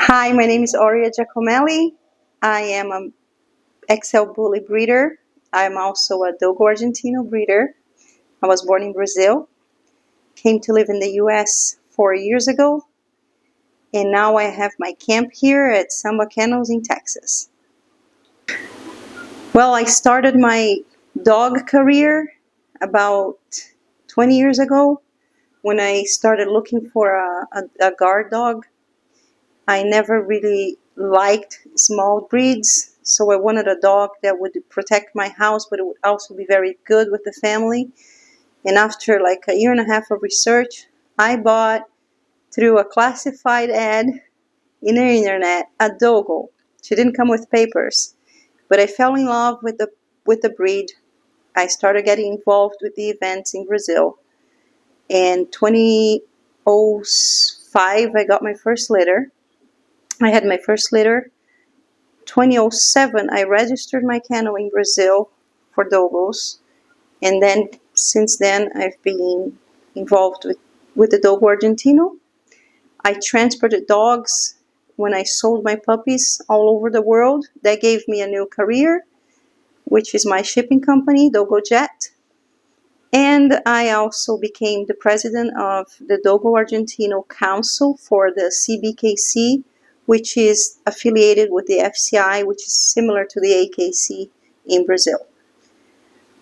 Hi, my name is Aurea Giacomelli. I am an XL Bully breeder. I'm also a Dogo Argentino breeder. I was born in Brazil, came to live in the US 4 years ago, and now I have my camp here at Samba Kennels in Texas. Well, I started my dog career about 20 years ago when I started looking for a guard dog. I never really liked small breeds, so I wanted a dog that would protect my house, but it would also be very good with the family. And after like a year and a half of research, I bought through a classified ad in the internet a Dogo. She didn't come with papers, but I fell in love with the breed. I started getting involved with the events in Brazil. And 2005, I got my first litter. I had my first litter. 2007, I registered my kennel in Brazil for Dogos. And then, since then, I've been involved with the Dogo Argentino. I transported dogs when I sold my puppies all over the world. That gave me a new career, which is my shipping company, Dogo Jet. And I also became the president of the Dogo Argentino Council for the CBKC, which is affiliated with the FCI, which is similar to the AKC in Brazil.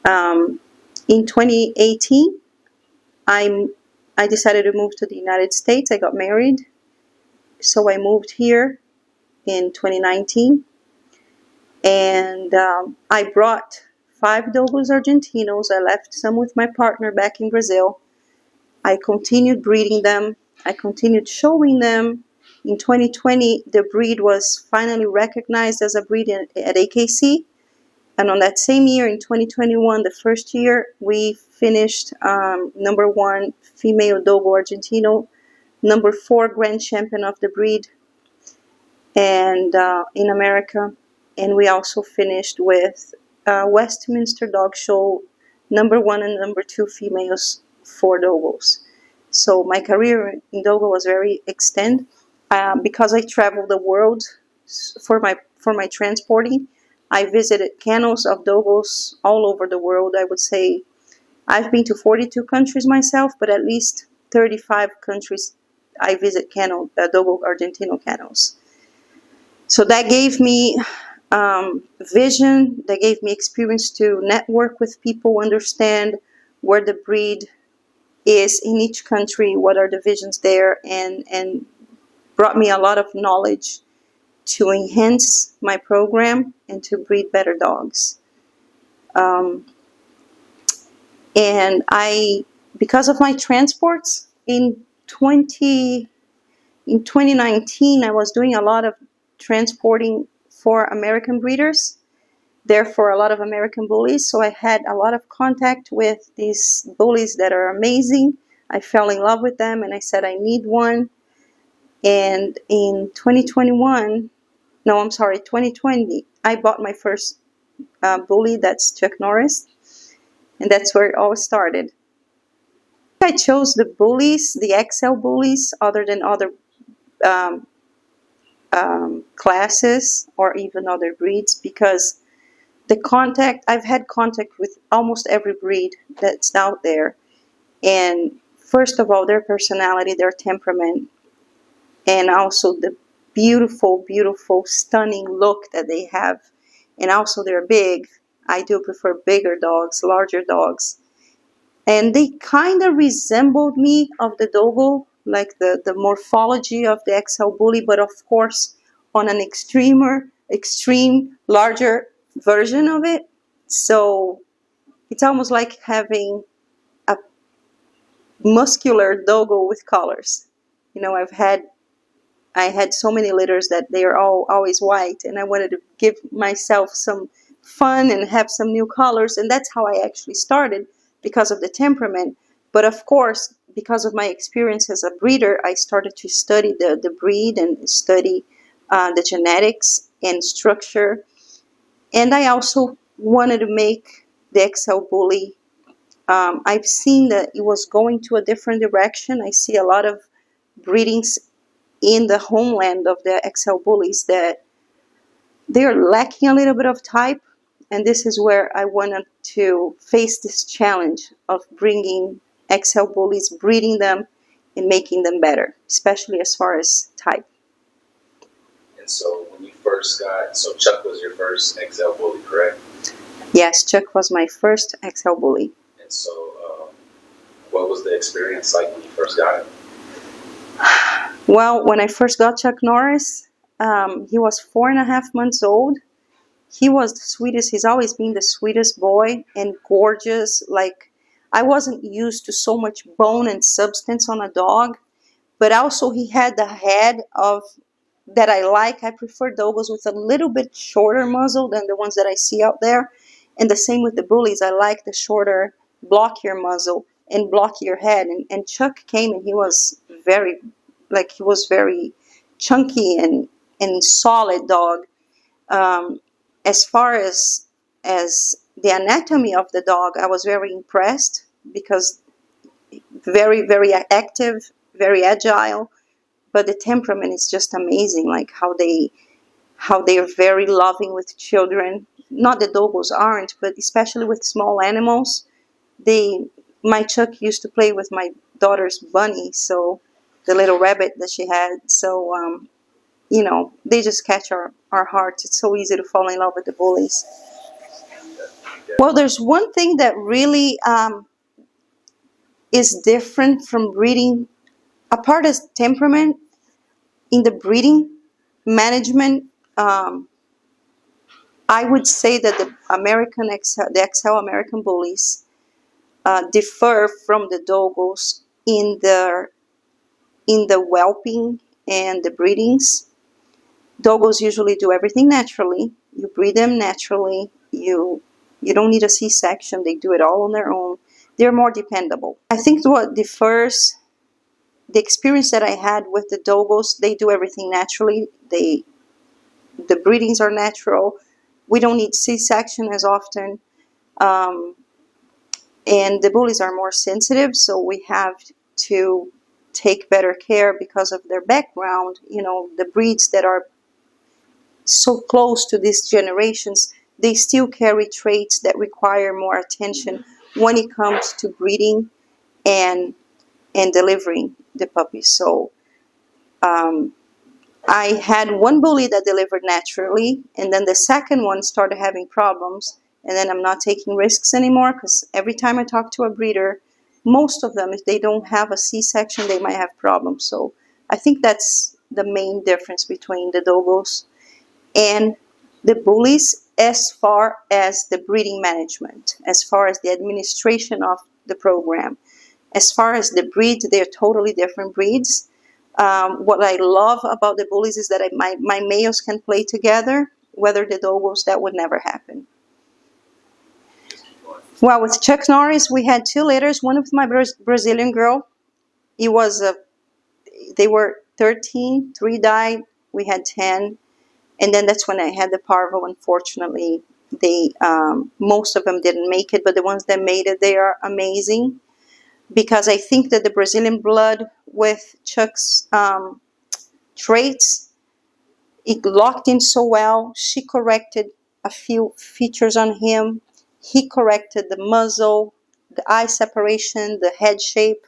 In 2018, I decided to move to the United States. I got married, so I moved here in 2019, and I brought 5 Dogos Argentinos. I left some with my partner back in Brazil. I continued breeding them. I continued showing them. In 2020, the breed was finally recognized as a breed at AKC. And on that same year, in 2021, the first year, we finished #1 female Dogo Argentino, #4 grand champion of the breed, and in America. And we also finished with Westminster Dog Show, #1 and #2 females for Dogos. So my career in Dogo was very extended. Because I traveled the world for my transporting, I visited kennels of Dogos all over the world. I would say I've been to 42 countries myself, but at least 35 countries I visit Dogo Argentino kennels. So that gave me vision, that gave me experience to network with people, understand where the breed is in each country, what are the visions there, and brought me a lot of knowledge to enhance my program and to breed better dogs. And because of my transports, in 2019, I was doing a lot of transporting for American breeders, therefore a lot of American bullies. So I had a lot of contact with these bullies that are amazing. I fell in love with them, and I said I need one. And in 2020, I bought my first bully. That's Chuck Norris, and that's where it all started. I chose the bullies, the XL bullies, other than other classes or even other breeds, because I've had contact with almost every breed that's out there. And first of all, their personality, their temperament, and also the beautiful, beautiful, stunning look that they have. And also they're big. I do prefer bigger dogs, larger dogs. And they kind of resembled me of the Dogo, like the morphology of the XL Bully, but of course on an extreme, larger version of it. So it's almost like having a muscular Dogo with colors. You know, I had so many litters that they are always white, and I wanted to give myself some fun and have some new colors, and that's how I actually started, because of the temperament. But of course, because of my experience as a breeder, I started to study the breed and study the genetics and structure. And I also wanted to make the XL Bully. I've seen that it was going to a different direction. I see a lot of breedings in the homeland of the XL bullies that they're lacking a little bit of type, and this is where I wanted to face this challenge of bringing XL bullies, breeding them, and making them better, especially as far as type. And so when you first got, so Chuck was your first XL bully, correct? Yes, Chuck was my first XL bully. And so what was the experience like when you first got him? Well, when I first got Chuck Norris, he was 4.5 months old. He was the sweetest. He's always been the sweetest boy and gorgeous. Like, I wasn't used to so much bone and substance on a dog, but also he had the head of that I like. I prefer Dogos with a little bit shorter muzzle than the ones that I see out there. And the same with the bullies. I like the shorter, blockier muzzle and blockier head. And Chuck came and he was very chunky and solid dog. As far as the anatomy of the dog, I was very impressed because very, very active, very agile, but the temperament is just amazing. Like how they are very loving with children. Not that Dogos aren't, but especially with small animals. My Chuck used to play with my daughter's bunny, so the little rabbit that she had. So they just catch our hearts. It's so easy to fall in love with the bullies. Well, there's one thing that really is different from breeding, apart as temperament, in the breeding management. I would say that the XL American bullies differ from the Dogos in the whelping and the breedings. Dogos usually do everything naturally. You breed them naturally. You don't need a C-section. They do it all on their own. They're more dependable. I think what differs, the experience that I had with the Dogos, they do everything naturally. The breedings are natural. We don't need C-section as often. And the bullies are more sensitive, so we have to take better care because of their background. The breeds that are so close to these generations, they still carry traits that require more attention when it comes to breeding and delivering the puppies. So I had one bully that delivered naturally, and then the second one started having problems, and then I'm not taking risks anymore because every time I talk to a breeder, most of them, if they don't have a C-section, they might have problems. So I think that's the main difference between the Dogos and the bullies as far as the breeding management, as far as the administration of the program. As far as the breeds, they're totally different breeds. What I love about the bullies is that my males can play together, whether the Dogos, that would never happen. Well, with Chuck Norris, we had 2 litters. One with my Brazilian girl. They were 13, 3 died, we had 10. And then that's when I had the parvo. Unfortunately, most of them didn't make it, but the ones that made it, they are amazing. Because I think that the Brazilian blood with Chuck's traits, it locked in so well. She corrected a few features on him. He corrected the muzzle, the eye separation, the head shape.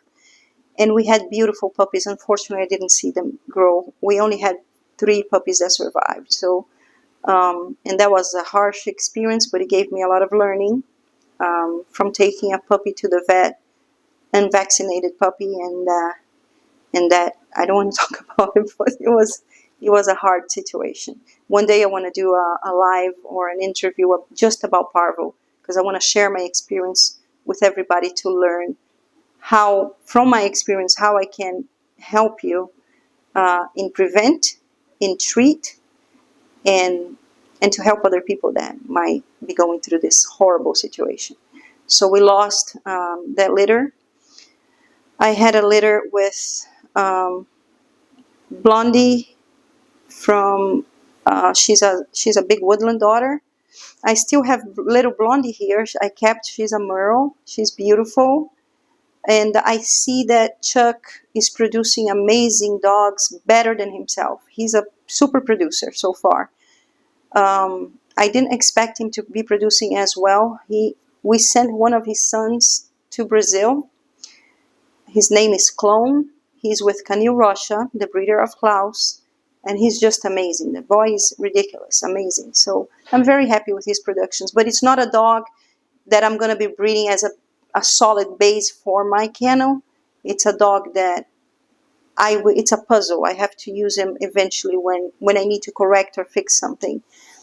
And we had beautiful puppies. Unfortunately, I didn't see them grow. We only had 3 puppies that survived. So, and that was a harsh experience, but it gave me a lot of learning from taking a puppy to the vet, unvaccinated puppy, and that I don't want to talk about it, but it was a hard situation. One day I want to do a live or an interview just about parvo, because I want to share my experience with everybody to learn from my experience, how I can help you in prevent, in treat, and to help other people that might be going through this horrible situation. So we lost that litter. I had a litter with Blondie from, she's a big woodland daughter. I still have little Blondie here. She's a Merle. She's beautiful. And I see that Chuck is producing amazing dogs, better than himself. He's a super producer so far. I didn't expect him to be producing as well. We sent one of his sons to Brazil. His name is Clone. He's with Canil Rocha, the breeder of Claus, and he's just amazing. The boy is ridiculous, amazing. So I'm very happy with his productions. But it's not a dog that I'm going to be breeding as a solid base for my kennel. It's a dog that it's a puzzle. I have to use him eventually when I need to correct or fix something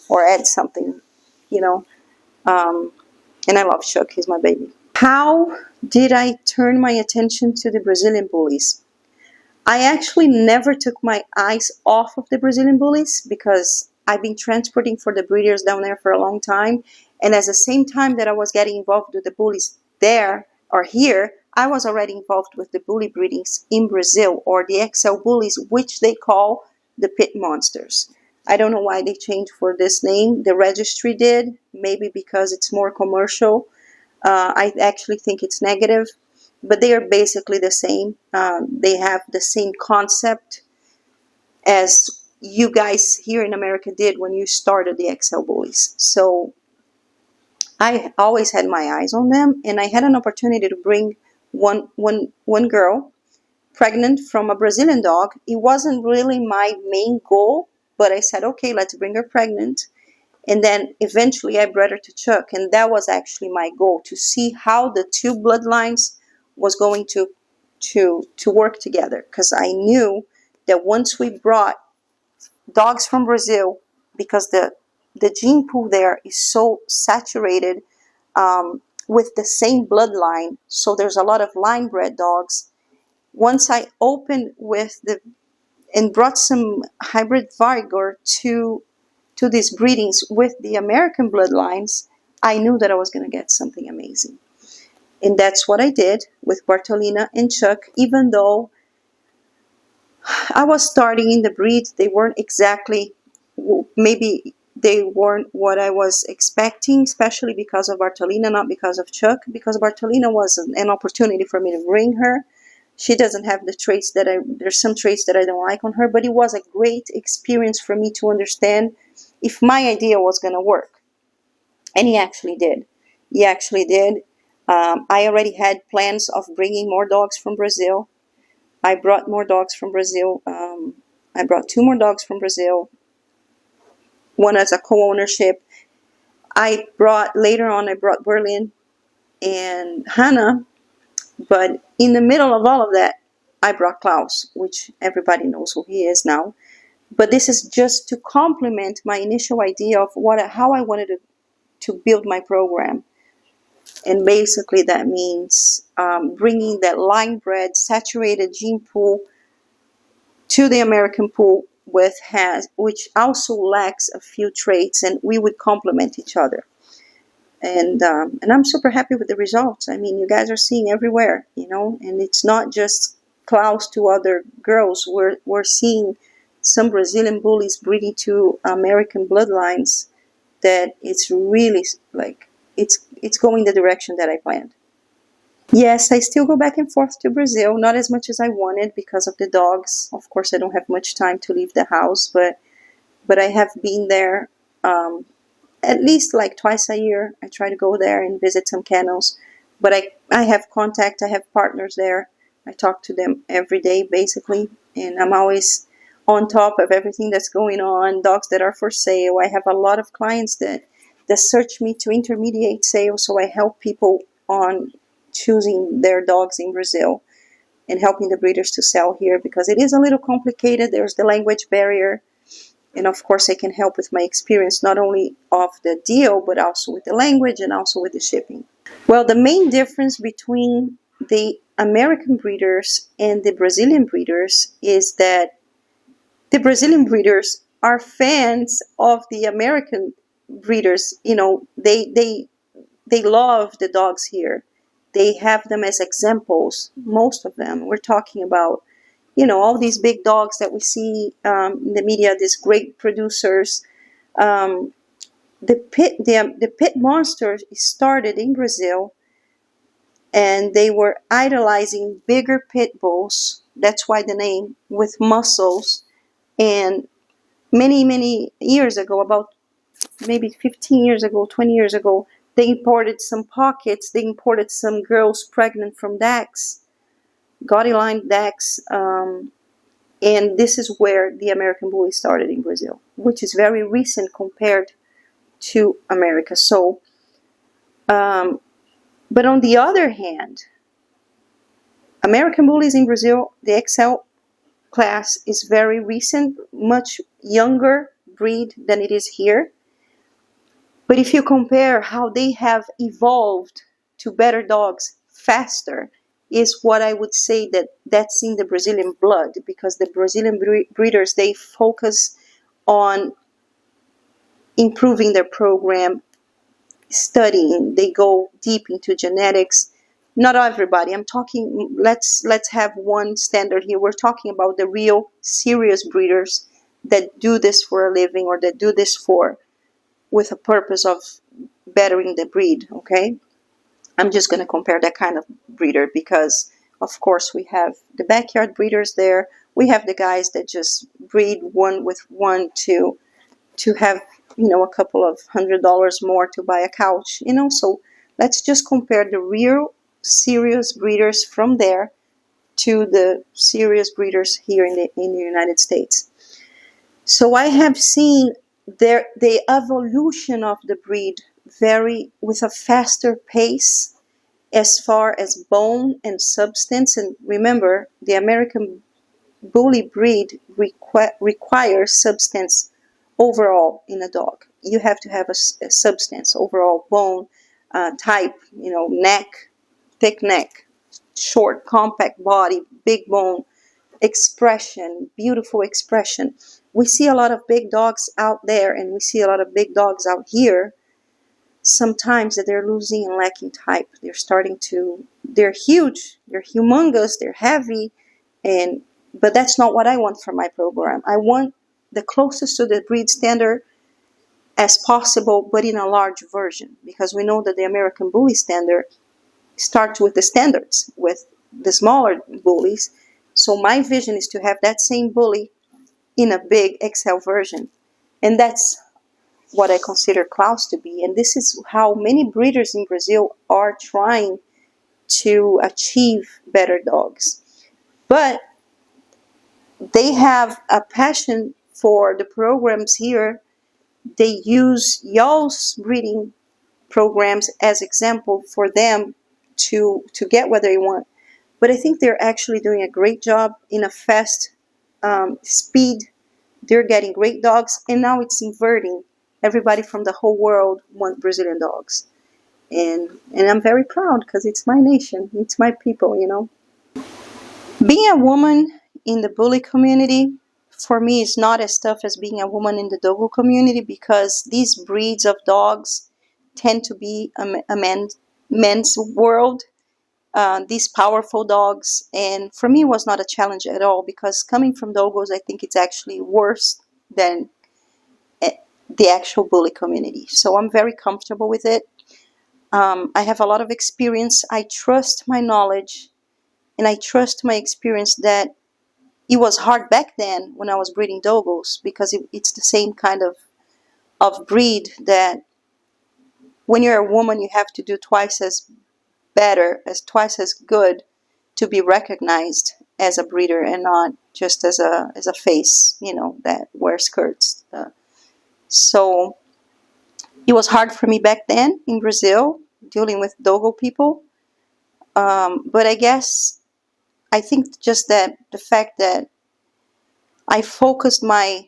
or add something, you know. And I love Chuck. He's my baby. How did I turn my attention to the Brazilian Bullies? I actually never took my eyes off of the Brazilian Bullies because I've been transporting for the breeders down there for a long time. And at the same time that I was getting involved with the Bullies there or here, I was already involved with the bully breedings in Brazil, or the XL Bullies, which they call the pit monsters. I don't know why they changed for this name. The registry did, maybe because it's more commercial. I actually think it's negative, but they are basically the same. They have the same concept as you guys here in America did when you started the XL Bullies. So I always had my eyes on them, and I had an opportunity to bring one girl pregnant from a Brazilian dog. It wasn't really my main goal, but I said, okay, let's bring her pregnant. And then eventually I brought her to Chuck, and that was actually my goal, to see how the two bloodlines was going to work together. Because I knew that once we brought dogs from Brazil, because the gene pool there is so saturated with the same bloodline, so there's a lot of line bred dogs. Once I opened and brought some hybrid Varigor to these breedings with the American bloodlines, I knew that I was going to get something amazing. And that's what I did with Bartolina and Chuck. Even though I was starting in the breed, they weren't exactly, maybe they weren't what I was expecting, especially because of Bartolina, not because of Chuck, because Bartolina was an opportunity for me to bring her. She doesn't have the traits there's some traits that I don't like on her, but it was a great experience for me to understand if my idea was going to work. And he actually did. He actually did. I already had plans of bringing more dogs from Brazil. I brought more dogs from Brazil. I brought 2 more dogs from Brazil. One as a co-ownership. Later on, I brought Berlin and Hannah. But in the middle of all of that, I brought Claus, which everybody knows who he is now. But this is just to complement my initial idea of how I wanted to build my program. And basically that means bringing that line-bred, saturated gene pool to the American pool, which also lacks a few traits, and we would complement each other. And I'm super happy with the results. I mean, you guys are seeing everywhere, and it's not just Claus to other girls. We're seeing some Brazilian bullies breeding to American bloodlines that it's really it's going the direction that I planned. Yes, I still go back and forth to Brazil, not as much as I wanted because of the dogs. Of course, I don't have much time to leave the house, but I have been there at least like twice a year. I try to go there and visit some kennels, but I have contact, I have partners there. I talk to them every day basically, and I'm always on top of everything that's going on, dogs that are for sale. I have a lot of clients that search me to intermediate sales, so I help people on choosing their dogs in Brazil and helping the breeders to sell here, because it is a little complicated. There's the language barrier, and of course I can help with my experience, not only of the deal, but also with the language and also with the shipping. Well, the main difference between the American breeders and the Brazilian breeders is that the Brazilian breeders are fans of the American breeders. They love the dogs here. They have them as examples, most of them. We're talking about, all these big dogs that we see in the media, these great producers. The pit monster started in Brazil and they were idolizing bigger pit bulls. That's why the name, with muscles. And many years ago, about maybe 15 years ago, 20 years ago, they imported some pockets. They imported some girls pregnant from Dax, gaudy line Dax. And this is where the American Bully started in Brazil, which is very recent compared to America. So, but on the other hand, American Bullies in Brazil, the XL class is very recent, much younger breed than it is here. But if you compare how they have evolved to better dogs faster, is what I would say that's in the Brazilian blood, because the Brazilian breeders, they focus on improving their program, studying, they go deep into genetics. Not everybody, I'm talking, let's have one standard here. We're talking about the real serious breeders that do this for a living, or that do this with a purpose of bettering the breed, okay? I'm just going to compare that kind of breeder, because of course we have the backyard breeders there. We have the guys that just breed one with one to have, a couple of $100 more to buy a couch, so let's just compare the real serious breeders from there to the serious breeders here in the United States. So I have seen the evolution of the breed vary with a faster pace as far as bone and substance. And remember, the American Bully breed requires substance overall in a dog. You have to have a substance, overall bone type, neck, thick neck, short, compact body, big bone, expression, beautiful expression. We see a lot of big dogs out there, and we see a lot of big dogs out here sometimes that they're losing and lacking type. They're huge, they're humongous, they're heavy, but that's not what I want for my program. I want the closest to the breed standard as possible, but in a large version, because we know that the American Bully standard starts with the standards, with the smaller bullies. So my vision is to have that same bully in a big XL version. And that's what I consider Claus to be. And this is how many breeders in Brazil are trying to achieve better dogs. But they have a passion for the programs here. They use y'all's breeding programs as example for them to get what they want. But I think they're actually doing a great job in a fast speed. They're getting great dogs, and now it's inverting. Everybody from the whole world wants Brazilian dogs. And I'm very proud, because it's my nation. It's my people, Being a woman in the bully community, for me, is not as tough as being a woman in the Dogo community, because these breeds of dogs tend to be a men's world. These powerful dogs, and for me it was not a challenge at all, because coming from Dogos, I think it's actually worse than the actual bully community. So I'm very comfortable with it. I have a lot of experience. I trust my knowledge, and I trust my experience that it was hard back then when I was breeding Dogos, because it's the same kind of breed that when you're a woman you have to do twice as good to be recognized as a breeder, and not just as a face, that wears skirts. So it was hard for me back then in Brazil, dealing with Dogo people. But I think just that the fact that I focused my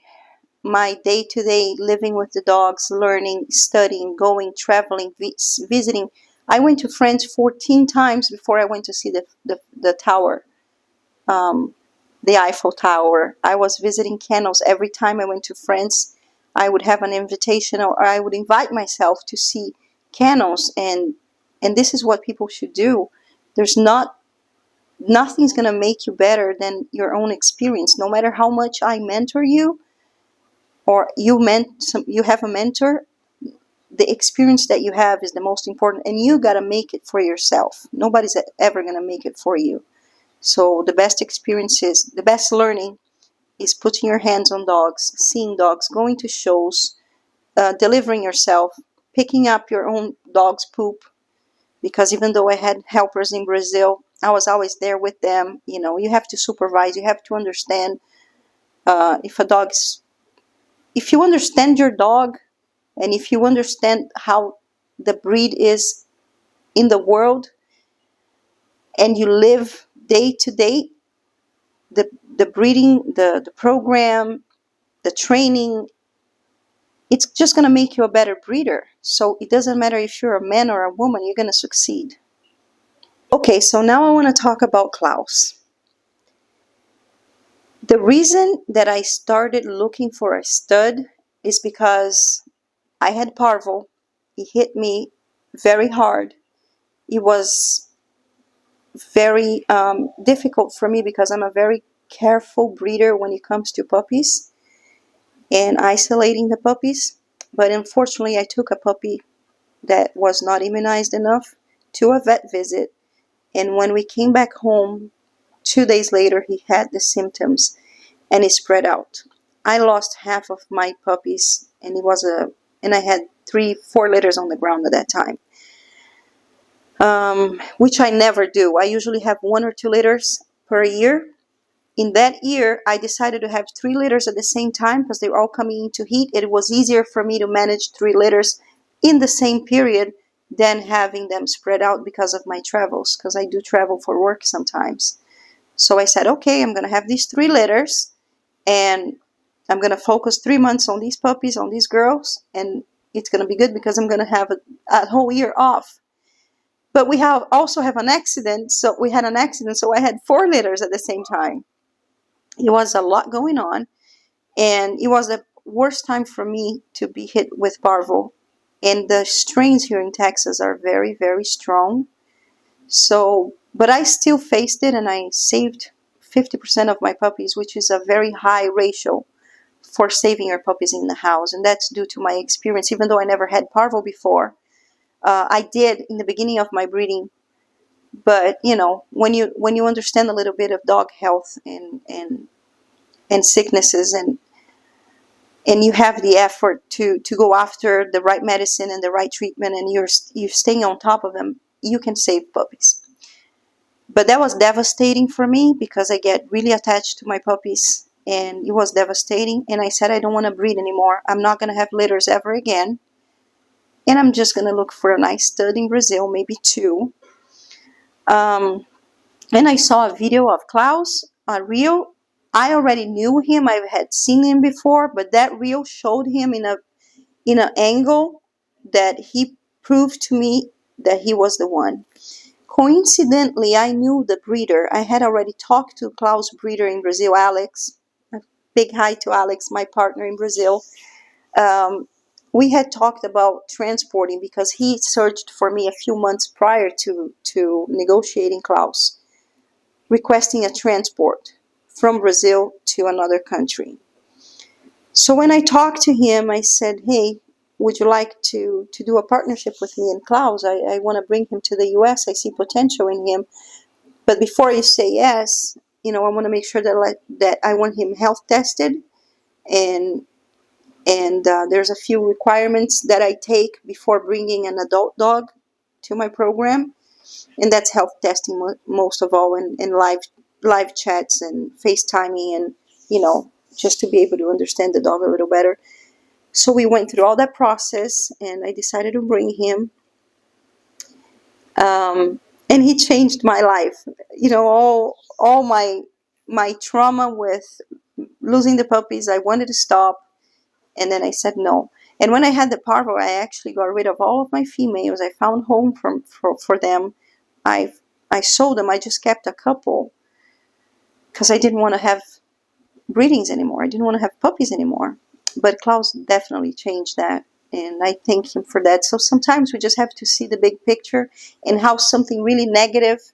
day-to-day living with the dogs, learning, studying, going, traveling, visiting. I went to France 14 times before I went to see the tower, the Eiffel Tower. I was visiting Kennels. Every time I went to France, I would have an invitation, or I would invite myself to see Kennels. And this is what people should do. Nothing's going to make you better than your own experience. No matter how much I mentor you, or you have a mentor, the experience that you have is the most important, and you got to make it for yourself. Nobody's ever going to make it for you. So the best experiences, the best learning is putting your hands on dogs, seeing dogs, going to shows, delivering yourself, picking up your own dog's poop. Because even though I had helpers in Brazil, I was always there with them. You know, you have to supervise, you have to understand if a dog is, if you understand your dog, and if you understand how the breed is in the world, and you live day to day, the breeding, the program, the training, it's just going to make you a better breeder. So it doesn't matter if you're a man or a woman, you're going to succeed. Okay, so now I want to talk about Claus. The reason that I started looking for a stud is because I had parvo. He hit me very hard. It was very difficult for me because I'm a very careful breeder when it comes to puppies and isolating the puppies. But unfortunately, I took a puppy that was not immunized enough to a vet visit. And when we came back home, 2 days later, he had the symptoms and it spread out. I lost half of my puppies, and I had 3-4 litters on the ground at that time, which I never do. I usually have 1 or 2 litters per year. In that year, I decided to have 3 litters at the same time because they were all coming into heat. It was easier for me to manage 3 litters in the same period than having them spread out because of my travels, because I do travel for work sometimes. So I said, okay, I'm going to have these 3 litters, and I'm going to focus 3 months on these puppies, on these girls, and it's going to be good because I'm going to have a whole year off. But we also have an accident, so we had an accident, so I had 4 litters at the same time. It was a lot going on, and it was the worst time for me to be hit with parvo. And the strains here in Texas are very, very strong. So, but I still faced it, and I saved 50% of my puppies, which is a very high ratio for saving your puppies in the house. And that's due to my experience. Even though I never had parvo before, I did in the beginning of my breeding. But you know, when you understand a little bit of dog health and sicknesses, and you have the effort to go after the right medicine and the right treatment, and you're staying on top of them, you can save puppies. But that was devastating for me because I get really attached to my puppies, and it was devastating. And I said, I don't want to breed anymore. I'm not going to have litters ever again. And I'm just going to look for a nice stud in Brazil, maybe 2. And I saw a video of Claus, a reel. I already knew him. I had seen him before, but that reel showed him in an angle that he proved to me that he was the one. Coincidentally, I knew the breeder. I had already talked to Claus' breeder in Brazil, Alex. A big hi to Alex, my partner in Brazil. We had talked about transporting because he searched for me a few months prior to negotiating Claus, requesting a transport from Brazil to another country. So when I talked to him, I said, hey, would you like to do a partnership with me and Claus? I want to bring him to the U.S. I see potential in him. But before you say yes, I want to make sure that I want him health tested. And there's a few requirements that I take before bringing an adult dog to my program. And that's health testing most of all, and live chats and FaceTiming, and just to be able to understand the dog a little better. So we went through all that process, and I decided to bring him. And he changed my life. All my trauma with losing the puppies, I wanted to stop, and then I said no. And when I had the parvo, I actually got rid of all of my females. I found home for them. I sold them. I just kept a couple because I didn't want to have breedings anymore. I didn't want to have puppies anymore. But Claus definitely changed that, and I thank him for that. So sometimes we just have to see the big picture and how something really negative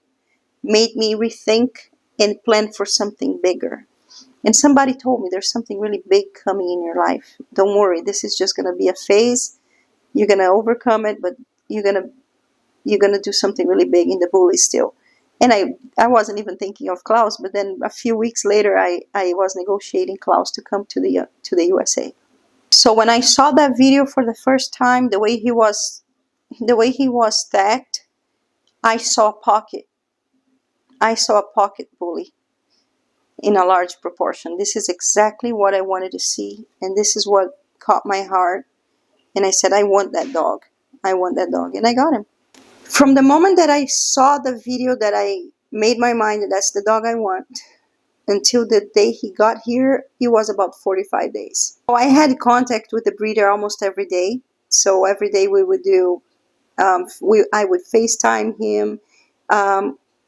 made me rethink and plan for something bigger. And somebody told me there's something really big coming in your life. Don't worry, this is just going to be a phase, You're gonna overcome it, but you're gonna do something really big in the Bullies still. And I wasn't even thinking of Claus, but then a few weeks later, I was negotiating Claus to come to the USA. So when I saw that video for the first time, the way he was stacked, I saw a pocket. I saw a pocket bully in a large proportion. This is exactly what I wanted to see, and this is what caught my heart. And I said, I want that dog. I want that dog, and I got him. From the moment that I saw the video, that I made my mind that that's the dog I want, until the day he got here, it was about 45 days. So I had contact with the breeder almost every day. So every day we would do, I would FaceTime him.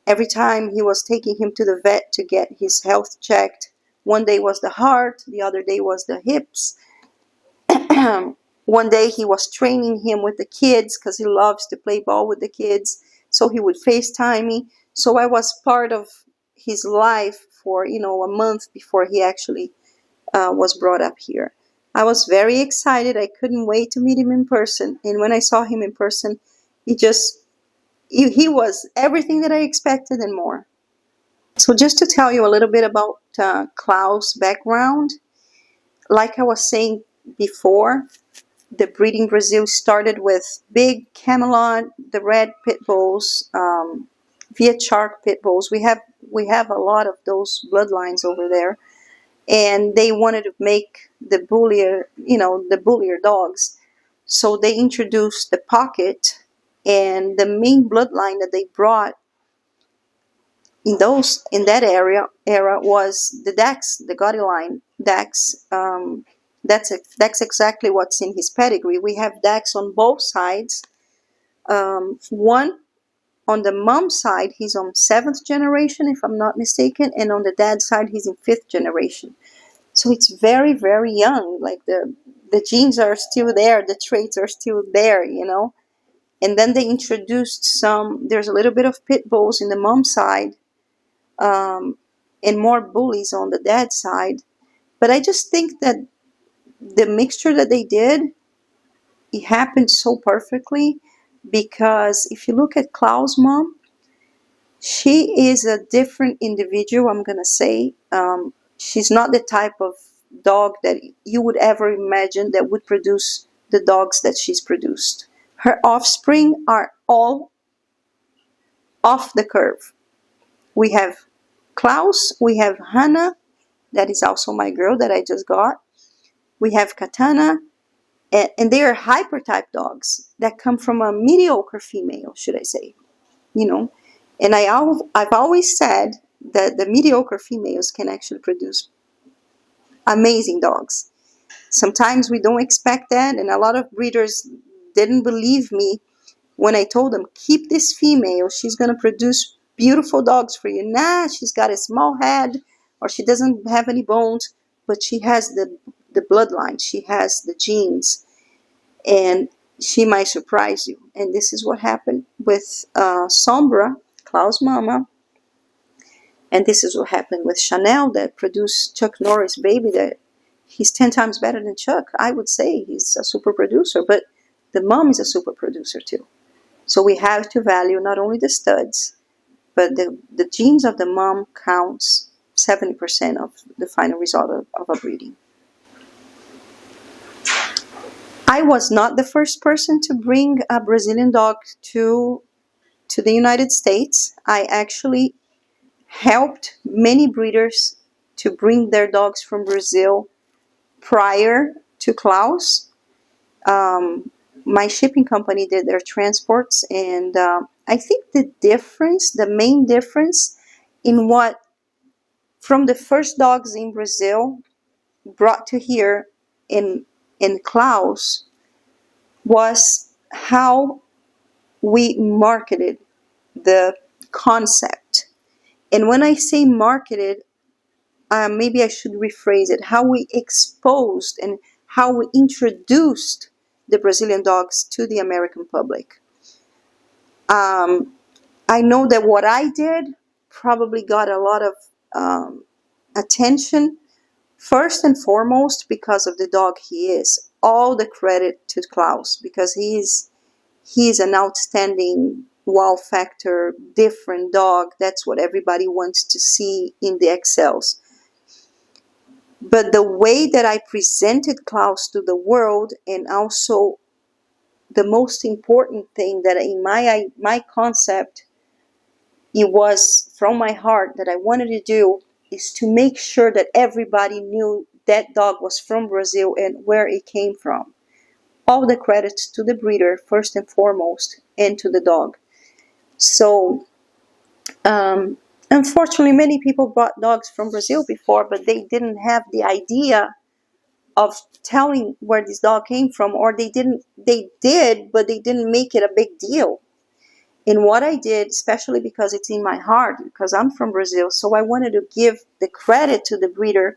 Every time he was taking him to the vet to get his health checked. One day was the heart, the other day was the hips. One day he was training him with the kids because he loves to play ball with the kids. So he would FaceTime me. So I was part of his life for, a month before he actually was brought up here. I was very excited. I couldn't wait to meet him in person. And when I saw him in person, he was everything that I expected and more. So just to tell you a little bit about Claus' background, like I was saying before, the breeding Brazil started with big Camelot, the red pit bulls, Viet Shark pit bulls. We have a lot of those bloodlines over there, and they wanted to make the bullier dogs. So they introduced the pocket, and the main bloodline that they brought in that era was the Dax, the Gotti line. Dax, that's exactly what's in his pedigree. We have Dax on both sides. One on the mom side, he's on 7th generation, if I'm not mistaken, and on the dad side, he's in 5th generation. So it's very, very young. Like the genes are still there, the traits are still there, And then they introduced there's a little bit of pit bulls in the mom side, and more bullies on the dad side. But I just think that the mixture that they did, it happened so perfectly, because if you look at Claus' mom, she is a different individual, I'm going to say. She's not the type of dog that you would ever imagine that would produce the dogs that she's produced. Her offspring are all off the curve. We have Claus, we have Hannah, that is also my girl that I just got. We have Katana, and they are hyper-type dogs that come from a mediocre female, should I say. And I've always said that the mediocre females can actually produce amazing dogs. Sometimes we don't expect that, and a lot of breeders didn't believe me when I told them, keep this female, she's going to produce beautiful dogs for you. Nah, she's got a small head, or she doesn't have any bones, but she has the bloodline, she has the genes, and she might surprise you. And this is what happened with Samba, Claus' mama, and this is what happened with Chanel, that produced Chuck Norris' baby, that he's 10 times better than Chuck. I would say he's a super producer, but the mom is a super producer too. So we have to value not only the studs, but the genes of the mom counts 70% of the final result of a breeding. I was not the first person to bring a Brazilian dog to the United States. I actually helped many breeders to bring their dogs from Brazil prior to Claus. My shipping company did their transports, and I think the main difference in what, from the first dogs in Brazil brought to here in Claus, was how we marketed the concept. And when I say marketed, maybe I should rephrase it, how we exposed and how we introduced the Brazilian dogs to the American public. I know that what I did probably got a lot of attention, first and foremost because of the dog he is. all the credit to Claus, because he's an outstanding wow factor, different dog. That's what everybody wants to see in the Excels. But the way that I presented Claus to the world, and also the most important thing that in my concept, it was from my heart that I wanted to do, is to make sure that everybody knew that dog was from Brazil and where it came from. All the credits to the breeder, first and foremost, and to the dog. So, unfortunately, many people brought dogs from Brazil before, but they didn't have the idea of telling where this dog came from, or they did, but they didn't make it a big deal. And what I did, especially because it's in my heart, because I'm from Brazil, so I wanted to give the credit to the breeder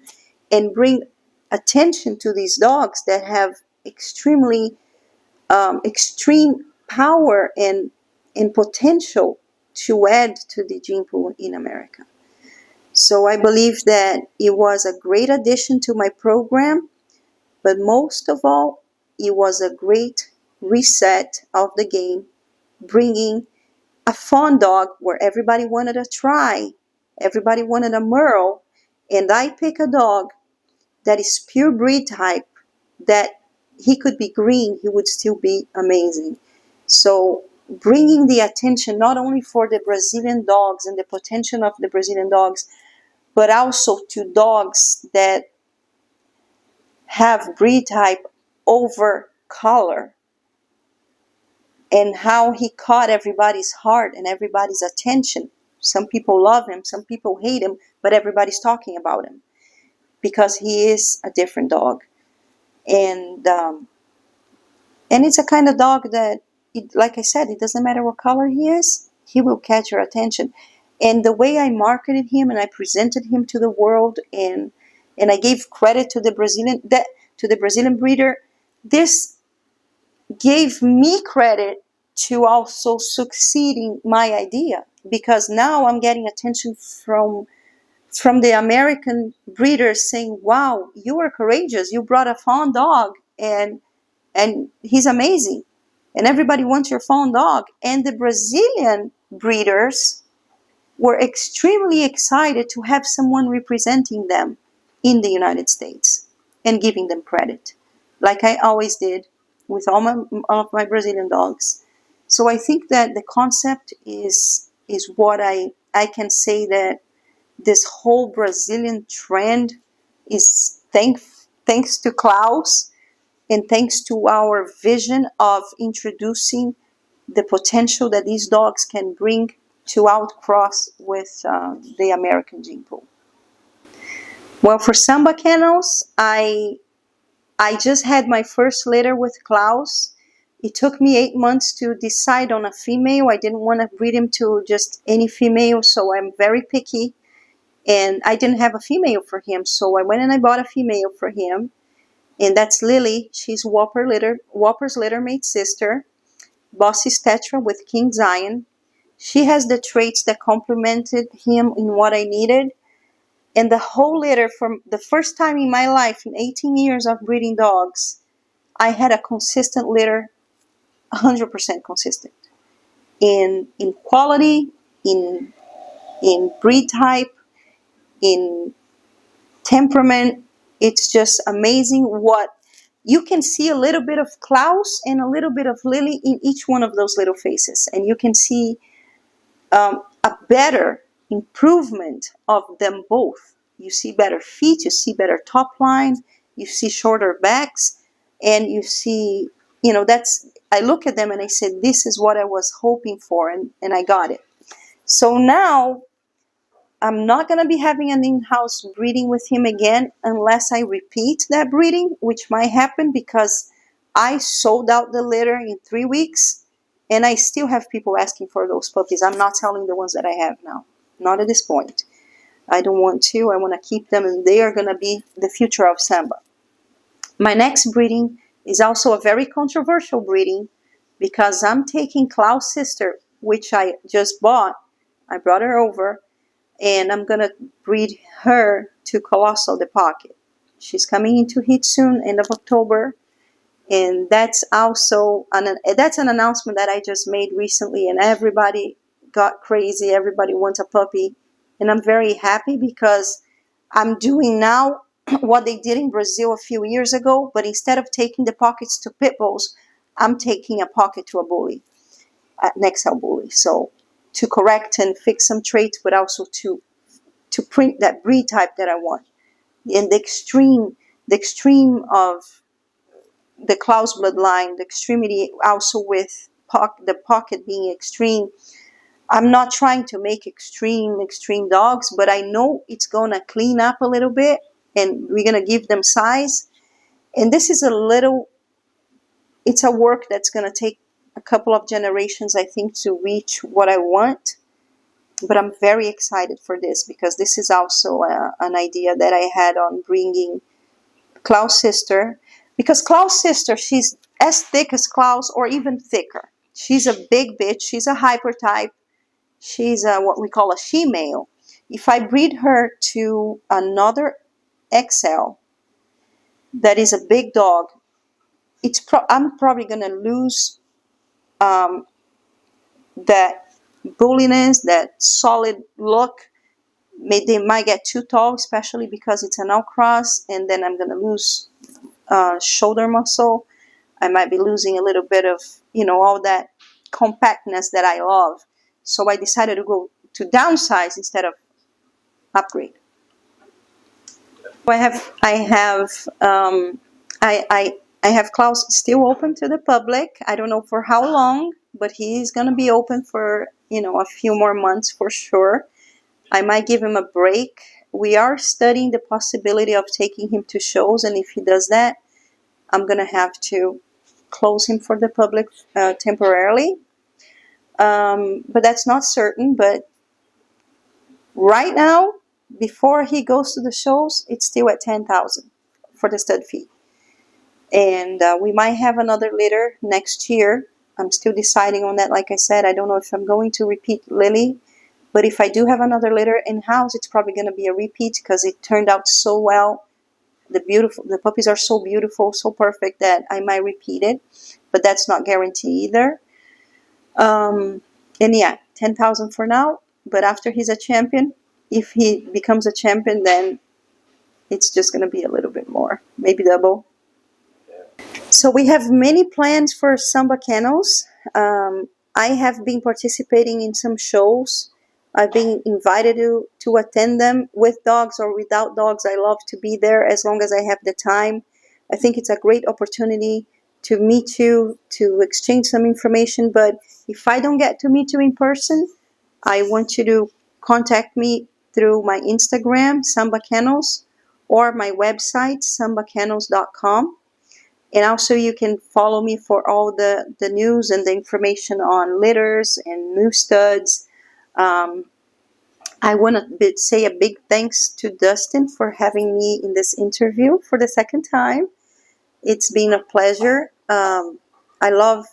and bring attention to these dogs that have extreme power and potential to add to the gene pool in America. So I believe that it was a great addition to my program, but most of all, it was a great reset of the game, bringing a fun dog where everybody wanted to try, everybody wanted a Merle, and I pick a dog that is pure breed type, that he could be green, he would still be amazing. So bringing the attention not only for the Brazilian dogs and the potential of the Brazilian dogs, but also to dogs that have breed type over color, and how he caught everybody's heart and everybody's attention. Some people love him, some people hate him, but everybody's talking about him because he is a different dog. And it's a kind of dog that, like I said, it doesn't matter what color he is, he will catch your attention. And the way I marketed him and I presented him to the world, and I gave credit to the Brazilian breeder, this gave me credit to also succeeding my idea, because now I'm getting attention from the American breeders saying, wow, you were courageous, you brought a fawn dog, and he's amazing, and everybody wants your fawn dog. And the Brazilian breeders were extremely excited to have someone representing them in the United States and giving them credit, like I always did with all of my Brazilian dogs. So I think that the concept is what I can say, that this whole Brazilian trend is thanks to Claus, and thanks to our vision of introducing the potential that these dogs can bring to outcross with the American gene pool. Well, for Samba Kennels, I just had my first litter with Claus. It took me 8 months to decide on a female. I didn't want to breed him to just any female, so I'm very picky. And I didn't have a female for him, so I went and I bought a female for him. And that's Lily. She's Whopper's littermate sister, Bossy Tetra with King Zion. She has the traits that complemented him in what I needed. And the whole litter, from the first time in my life, in 18 years of breeding dogs, I had a consistent litter, 100% consistent. In quality, in breed type, in temperament. It's just amazing what you can see. A little bit of Claus and a little bit of Lily in each one of those little faces, and you can see a better improvement of them both. You see better feet, you see better top line, you see shorter backs, and you see, I look at them and I said, this is what I was hoping for, and I got it. So now I'm not going to be having an in-house breeding with him again unless I repeat that breeding, which might happen because I sold out the litter in 3 weeks, and I still have people asking for those puppies. I'm not selling the ones that I have now. Not at this point. I don't want to. I want to keep them, and they are going to be the future of Samba. My next breeding is also a very controversial breeding because I'm taking Claus' sister, which I just bought. I brought her over, and I'm going to breed her to Colossal the Pocket. She's coming into heat soon, end of October. And that's also that's an announcement that I just made recently, and everybody got crazy. Everybody wants a puppy, and I'm very happy because I'm doing now what they did in Brazil a few years ago, but instead of taking the pockets to pit bulls, I'm taking a pocket to a bully, an XL bully. So to correct and fix some traits, but also to print that breed type that I want. And the extreme of the Claus bloodline, the extremity also with the pocket being extreme. I'm not trying to make extreme dogs, but I know it's going to clean up a little bit and we're going to give them size. And this is it's a work that's going to take a couple of generations, I think, to reach what I want. But I'm very excited for this because this is also an idea that I had on bringing Klaus' sister. Because Klaus' sister, she's as thick as Klaus or even thicker. She's a big bitch. She's a hyper type. She's what we call a she-male. If I breed her to another XL that is a big dog, I'm probably going to lose that bulliness, that solid look. They might get too tall, especially because it's an outcross, and then I'm going to lose shoulder muscle. I might be losing a little bit of, all that compactness that I love. So I decided to go to downsize instead of upgrade. I have Klaus still open to the public. I don't know for how long, but he's going to be open for, a few more months for sure. I might give him a break. We are studying the possibility of taking him to shows, and if he does that, I'm going to have to close him for the public temporarily. But that's not certain. But right now, before he goes to the shows, it's still at $10,000 for the stud fee. And we might have another litter next year. I'm still deciding on that. Like I said, I don't know if I'm going to repeat Lily. But if I do have another litter in-house, it's probably going to be a repeat because it turned out so well. The puppies are so beautiful, so perfect that I might repeat it. But that's not guaranteed either. And yeah, $10,000 for now. But after he's a champion, if he becomes a champion, then it's just going to be a little bit more, maybe double. So we have many plans for Samba Kennels. I have been participating in some shows. I've been invited to attend them with dogs or without dogs. I love to be there as long as I have the time. I think it's a great opportunity to meet you, to exchange some information. But if I don't get to meet you in person, I want you to contact me through my Instagram, Samba Kennels, or my website, sambakennels.com. And also you can follow me for all the news and the information on litters and new studs. I want to say a big thanks to Dustin for having me in this interview for the second time. It's been a pleasure. I love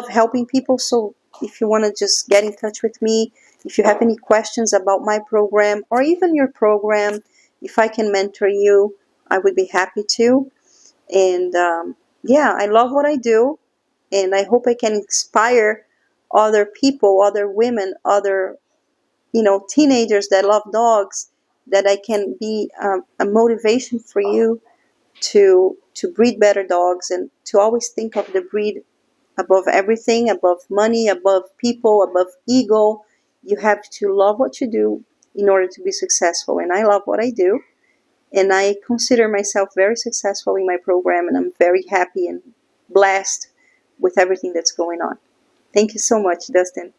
helping people. So if you want to just get in touch with me, if you have any questions about my program or even your program, if I can mentor you, I would be happy to. And yeah, I love what I do, and I hope I can inspire other people, other women, other teenagers that love dogs, that I can be a motivation for you to breed better dogs and to always think of the breed above everything, above money, above people, above ego. You have to love what you do in order to be successful, and I love what I do. And I consider myself very successful in my program, and I'm very happy and blessed with everything that's going on. Thank you so much, Dustin.